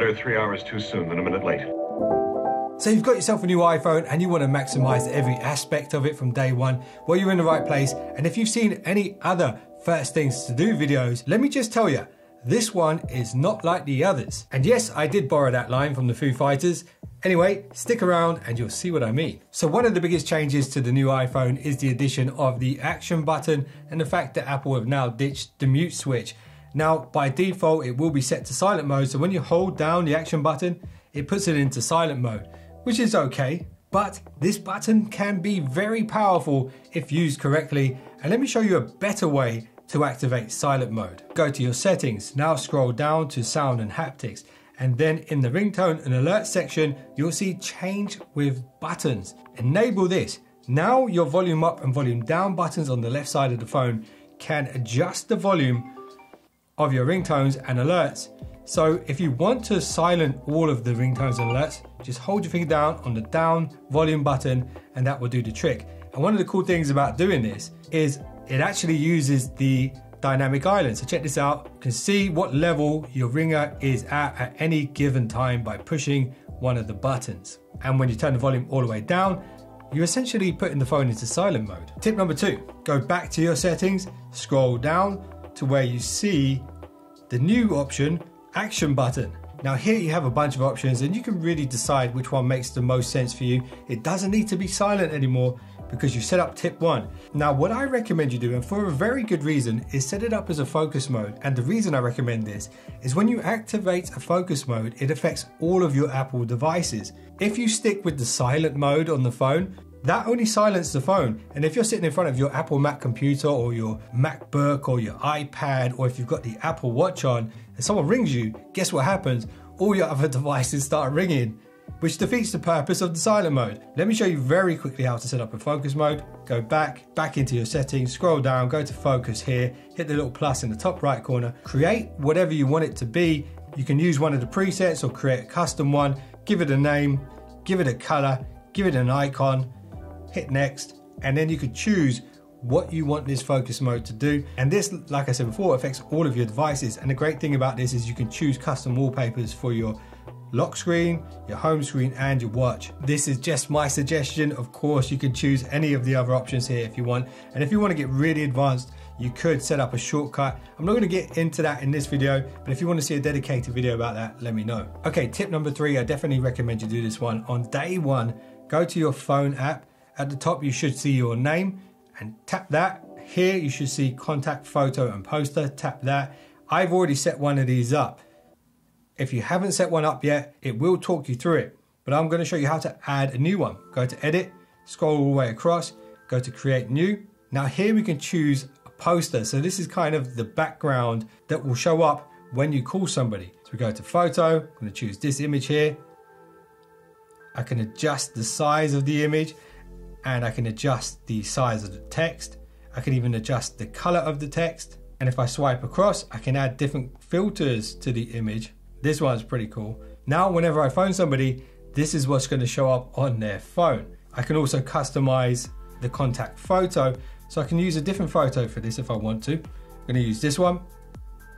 there 3 hours too soon than a minute late. So you've got yourself a new iPhone and you want to maximize every aspect of it from day one. Well, you're in the right place. And if you've seen any other first things to do videos, let me just tell you, this one is not like the others. And yes, I did borrow that line from the Foo Fighters. Anyway, stick around and you'll see what I mean. So one of the biggest changes to the new iPhone is the addition of the action button and the fact that Apple have now ditched the mute switch. Now, by default, it will be set to silent mode. So when you hold down the action button, it puts it into silent mode, which is okay. But this button can be very powerful if used correctly. And let me show you a better way to activate silent mode. Go to your settings, now scroll down to sound and haptics. And then in the ringtone and alert section, you'll see change with buttons. Enable this. Now your volume up and volume down buttons on the left side of the phone can adjust the volume of your ringtones and alerts. So if you want to silent all of the ringtones and alerts, just hold your finger down on the down volume button and that will do the trick. And one of the cool things about doing this is it actually uses the dynamic island. So check this out. You can see what level your ringer is at any given time by pushing one of the buttons. And when you turn the volume all the way down, you're essentially putting the phone into silent mode. Tip number 2, go back to your settings, scroll down to where you see the new option, action button. Now here you have a bunch of options and you can really decide which one makes the most sense for you. It doesn't need to be silent anymore because you set up tip 1. Now what I recommend you do, and for a very good reason, is set it up as a focus mode. And the reason I recommend this is when you activate a focus mode, it affects all of your Apple devices. If you stick with the silent mode on the phone, that only silences the phone. And if you're sitting in front of your Apple Mac computer or your MacBook or your iPad, or if you've got the Apple Watch on and someone rings you, guess what happens? All your other devices start ringing, which defeats the purpose of the silent mode. Let me show you very quickly how to set up a focus mode. Go back into your settings, scroll down, go to focus here, hit the little plus in the top right corner, create whatever you want it to be. You can use one of the presets or create a custom one, give it a name, give it a color, give it an icon, hit next, and then you could choose what you want this focus mode to do. And this, like I said before, affects all of your devices. And the great thing about this is you can choose custom wallpapers for your lock screen, your home screen, and your watch. This is just my suggestion. Of course, you can choose any of the other options here if you want. And if you want to get really advanced, you could set up a shortcut. I'm not going to get into that in this video, but if you want to see a dedicated video about that, let me know. Okay, tip number 3, I definitely recommend you do this one. On day 1, go to your phone app. At the top, you should see your name and tap that. Here, you should see contact, photo, and poster. Tap that. I've already set one of these up. If you haven't set one up yet, it will talk you through it, but I'm going to show you how to add a new one. Go to edit, scroll all the way across, go to create new. Now here we can choose a poster. So this is kind of the background that will show up when you call somebody. So we go to photo, I'm going to choose this image here. I can adjust the size of the image and I can adjust the size of the text. I can even adjust the color of the text. And if I swipe across, I can add different filters to the image. This one's pretty cool. Now, whenever I phone somebody, this is what's going to show up on their phone. I can also customize the contact photo. So I can use a different photo for this if I want to. I'm going to use this one,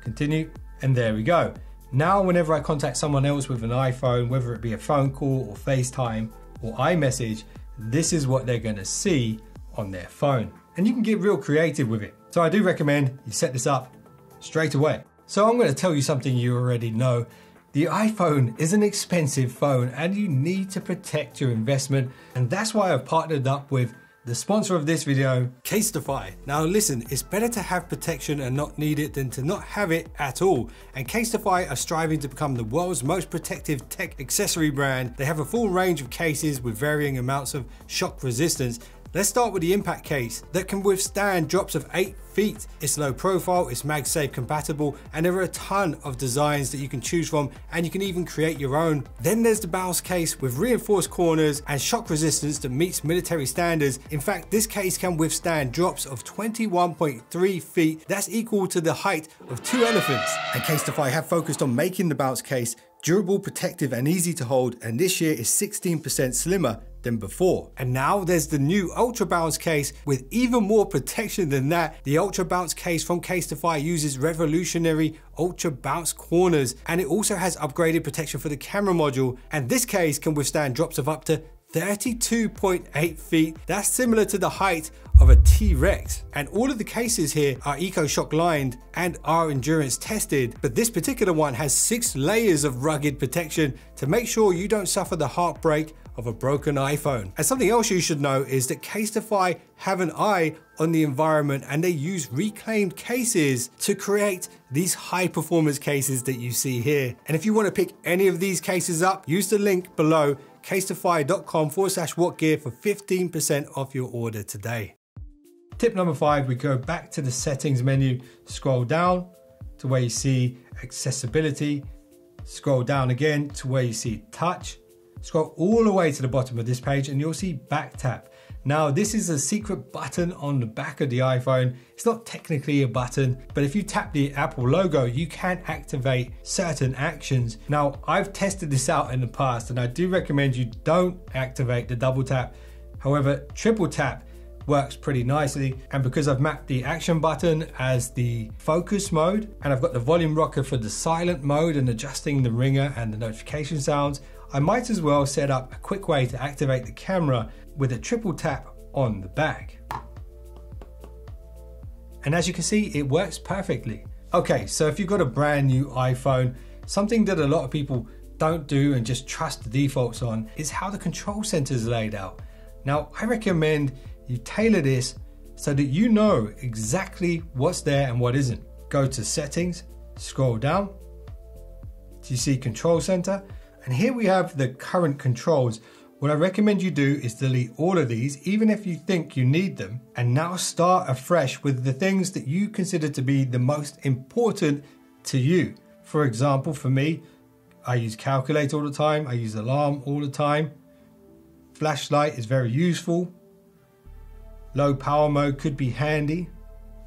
continue, and there we go. Now, whenever I contact someone else with an iPhone, whether it be a phone call or FaceTime or iMessage, this is what they're going to see on their phone. And you can get real creative with it. So I do recommend you set this up straight away. So I'm going to tell you something you already know. The iPhone is an expensive phone and you need to protect your investment. And that's why I've partnered up with the sponsor of this video, Casetify. Now listen, it's better to have protection and not need it than to not have it at all. And Casetify are striving to become the world's most protective tech accessory brand. They have a full range of cases with varying amounts of shock resistance. Let's start with the impact case that can withstand drops of 8 feet. It's low profile, it's MagSafe compatible, and there are a ton of designs that you can choose from, and you can even create your own. Then there's the bounce case with reinforced corners and shock resistance that meets military standards. In fact, this case can withstand drops of 21.3 feet. That's equal to the height of 2 elephants. And Casetify have focused on making the bounce case durable, protective, and easy to hold, and this year is 16% slimmer than before. And now there's the new Ultra Bounce case with even more protection than that. The Ultra Bounce case from Casetify uses revolutionary Ultra Bounce corners, and it also has upgraded protection for the camera module. And this case can withstand drops of up to 32.8 feet. That's similar to the height of a T-Rex. And all of the cases here are EcoShock lined and are endurance tested, but this particular one has 6 layers of rugged protection to make sure you don't suffer the heartbreak of a broken iPhone. And something else you should know is that Casetify have an eye on the environment, and they use reclaimed cases to create these high performance cases that you see here. And if you want to pick any of these cases up, use the link below, casetify.com/whatgear for 15% off your order today. Tip number 5, we go back to the settings menu, scroll down to where you see accessibility, scroll down again to where you see touch, scroll all the way to the bottom of this page and you'll see back tap. Now this is a secret button on the back of the iPhone. It's not technically a button, but if you tap the Apple logo, you can activate certain actions. Now I've tested this out in the past and I do recommend you don't activate the double tap. However, triple tap works pretty nicely, and because I've mapped the action button as the focus mode and I've got the volume rocker for the silent mode and adjusting the ringer and the notification sounds, I might as well set up a quick way to activate the camera with a triple tap on the back. And as you can see, it works perfectly. Okay, so if you've got a brand new iPhone, something that a lot of people don't do and just trust the defaults on is how the control center is laid out. Now, I recommend you tailor this so that you know exactly what's there and what isn't. Go to settings, scroll down, you see control center, and here we have the current controls. What I recommend you do is delete all of these, even if you think you need them, and now start afresh with the things that you consider to be the most important to you. For example, for me, I use calculator all the time, I use alarm all the time, flashlight is very useful, low power mode could be handy,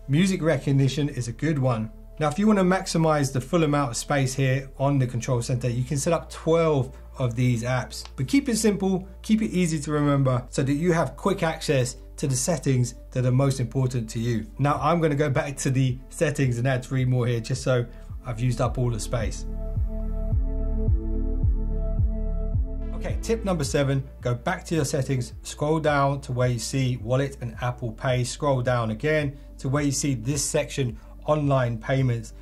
music recognition is a good one. Now, if you want to maximize the full amount of space here on the control center, you can set up 12 of these apps, but keep it simple, keep it easy to remember so that you have quick access to the settings that are most important to you. Now, I'm going to go back to the settings and add 3 more here just so I've used up all the space. Okay, tip number 7, go back to your settings, scroll down to where you see Wallet and Apple Pay, scroll down again to where you see this section, online payments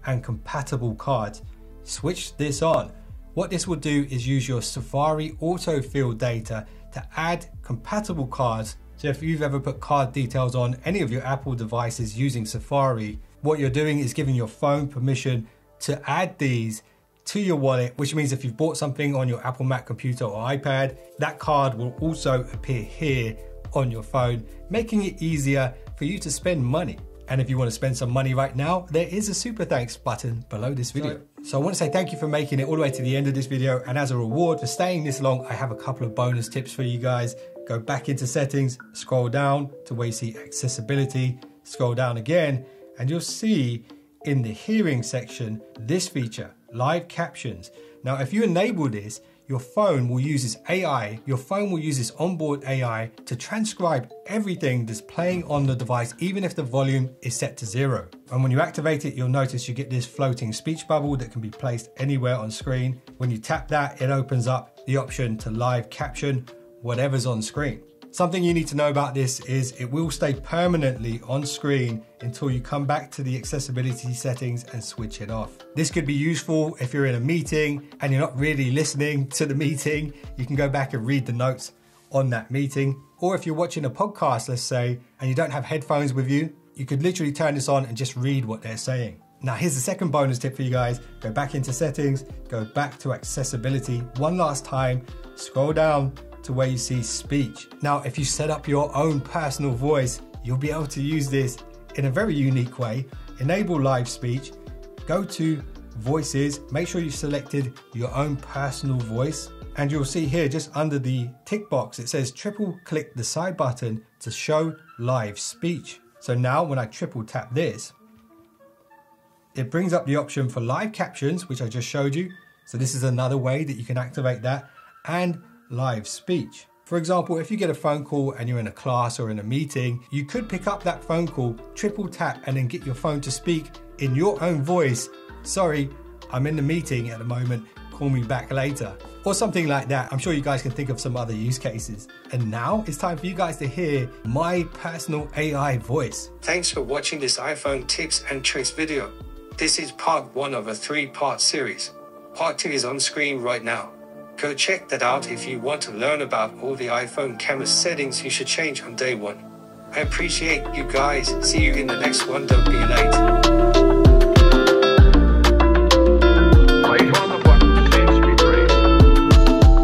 and compatible cards. Switch this on. What this will do is use your Safari autofill data to add compatible cards. So if you've ever put card details on any of your Apple devices using Safari, what you're doing is giving your phone permission to add these to your wallet, which means if you've bought something on your Apple Mac computer or iPad, that card will also appear here on your phone, making it easier for you to spend money. And if you want to spend some money right now, there is a super thanks button below this video. So I want to say thank you for making it all the way to the end of this video. And as a reward for staying this long, I have a couple of bonus tips for you guys. Go back into settings, scroll down to where you see accessibility, scroll down again, and you'll see in the hearing section, this feature, live captions. Now, if you enable this, your phone will use this AI, your phone will use this onboard AI to transcribe everything that's playing on the device, even if the volume is set to 0. And when you activate it, you'll notice you get this floating speech bubble that can be placed anywhere on screen. When you tap that, it opens up the option to live caption whatever's on screen. Something you need to know about this is it will stay permanently on screen until you come back to the accessibility settings and switch it off. This could be useful if you're in a meeting and you're not really listening to the meeting. You can go back and read the notes on that meeting. Or if you're watching a podcast, let's say, and you don't have headphones with you, you could literally turn this on and just read what they're saying. Now, here's the second bonus tip for you guys. Go back into settings, go back to accessibility one last time, scroll down to where you see speech. Now, if you set up your own personal voice, you'll be able to use this in a very unique way. Enable live speech, go to voices, make sure you've selected your own personal voice, and you'll see here just under the tick box, it says triple click the side button to show live speech. So now when I triple tap this, it brings up the option for live captions, which I just showed you. So this is another way that you can activate that, and live speech. For example, if you get a phone call and you're in a class or in a meeting, you could pick up that phone call, triple tap, and then get your phone to speak in your own voice. Sorry, I'm in the meeting at the moment, call me back later. Or something like that. I'm sure you guys can think of some other use cases. And now it's time for you guys to hear my personal AI voice. Thanks for watching this iPhone tips and tricks video. This is part 1 of a 3-part series. Part 2 is on screen right now. Go check that out if you want to learn about all the iPhone camera settings you should change on day 1. I appreciate you guys. See you in the next one. Don't be late.